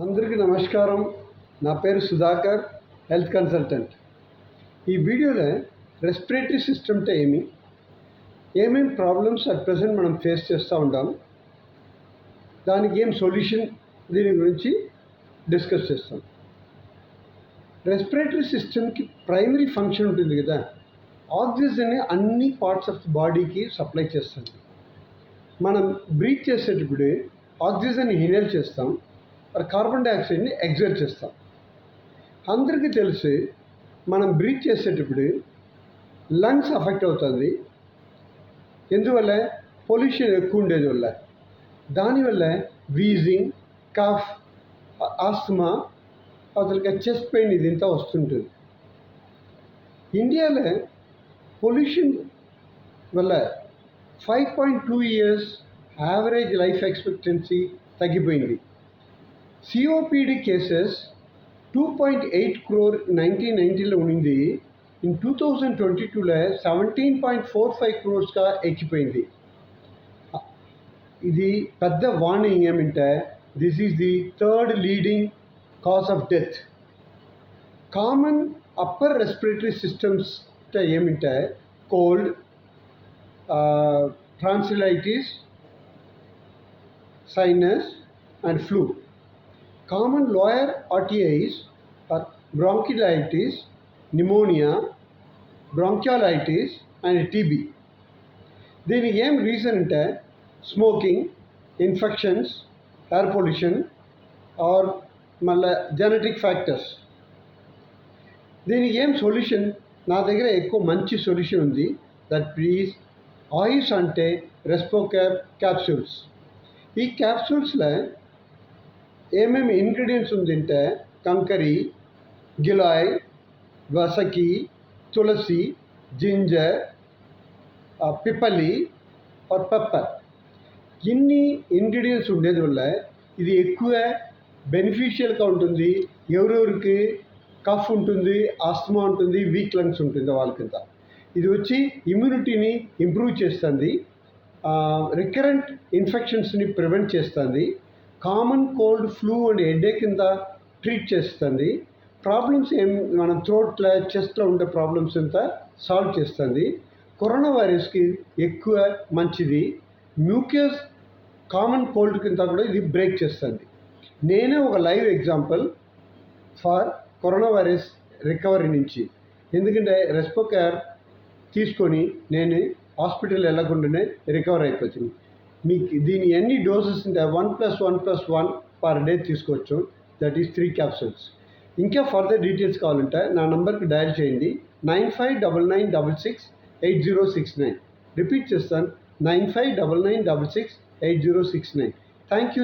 అందరికీ నమస్కారం. నా పేరు సుధాకర్, హెల్త్ కన్సల్టెంట్. ఈ వీడియోలో రెస్పిరేటరీ సిస్టమ్ అంటే ఏమేమి ప్రాబ్లమ్స్ అట్ ప్రెసెంట్ మనం ఫేస్ చేస్తూ ఉంటాం, దానికి ఏం సొల్యూషన్, దీని గురించి డిస్కస్ చేస్తాం. రెస్పిరేటరీ సిస్టమ్కి ప్రైమరీ ఫంక్షన్ ఉంటుంది కదా, ఆక్సిజన్ని అన్ని పార్ట్స్ ఆఫ్ ది బాడీకి సప్లై చేస్తుంది. మనం బ్రీత్ చేసేటప్పుడు ఆక్సిజన్ ఇన్హేల్ చేస్తాం, కార్బన్ డైఆక్సైడ్ని ఎగ్జైల్ చేస్తాం. అందరికీ తెలిసి మనం బ్రీత్ చేసేటప్పుడు లంగ్స్ అఫెక్ట్ అవుతుంది. ఎందువల్ల? పొల్యూషన్ ఎక్కువ ఉండేది వల్ల. దానివల్ల వీజింగ్, కఫ్, ఆస్తమా, అసలుగా చెస్ట్ పెయిన్ ఇదంతా వస్తుంటుంది. ఇండియాలో పొల్యూషన్ వల్ల 5.2 years యావరేజ్ లైఫ్ ఎక్స్పెక్టెన్సీ తగ్గిపోయింది. COPD కేసెస్ 2.8 crore 1990లో ఉండింది. ఇన్ 2022లో 17.45 crores ఎక్కిపోయింది. ఇది పెద్ద వార్నింగ్. ఏమంటే this is the third leading cause of death. Common upper respiratory systems ఏమంటే cold, tonsillitis, sinus and flu. Common lower RTIs are bronchiolitis, pneumonia, bronchiolitis and TB. దీనికి ఏం రీజన్ అంటే smoking, infections, air pollution or మళ్ళీ genetic factors. దీనికి ఏం solution? నా దగ్గర ఎక్కువ మంచి సొల్యూషన్ ఉంది. దట్ ఈజ్ ఆయుష్ అంటే రెస్పోకేర్ క్యాప్సూల్స్. ఈ క్యాప్సూల్స్లో ఏమేమి ఇంగ్రీడియంట్స్ ఉందంటే కంకరి, గిలాయ్, వసకి, తులసి, జింజర్, పిప్పలి ఆర్ పెప్పర్. ఇన్ని ఇంగ్రీడియంట్స్ ఉండేది వల్ల ఇది ఎక్కువ బెనిఫిషియల్గా ఉంటుంది. ఎవరెవరికి కఫ్ ఉంటుంది, ఆస్తమా ఉంటుంది, వీక్ లంగ్స్ ఉంటుంది వాళ్ళకింత. ఇది వచ్చి ఇమ్యూనిటీని ఇంప్రూవ్ చేస్తుంది, రికరెంట్ ఇన్ఫెక్షన్స్ని ప్రివెంట్ చేస్తుంది, common cold, flu and headache కింద ట్రీట్ చేస్తుంది. ప్రాబ్లమ్స్ మన థ్రోట్లో, చెస్ట్లో ఉండే ప్రాబ్లమ్స్ అంతా సాల్వ్ చేస్తుంది. కరోనా వైరస్కి ఎక్కువ మంచిది. మ్యూకస్ కామన్ కోల్డ్ కింద కూడా ఇది బ్రేక్ చేస్తుంది. నేనే ఒక live example for corona virus recovery నుంచి. ఎందుకంటే రెస్పోకేర్ తీసుకొని నేను హాస్పిటల్ వెళ్ళకుండానే రికవర్ అయిపోతుంది. మీకు దీని ఎన్ని డోసెస్ ఉంటే 1+1+1 పర్ డే తీసుకోవచ్చు. That is 3 capsules. ఇంకా ఫర్దర్ డీటెయిల్స్ కావాలంటే నా నంబర్కి డయల్ చేయండి. 9599668069. రిపీట్ చేస్తాను, 9599668069. Thank you.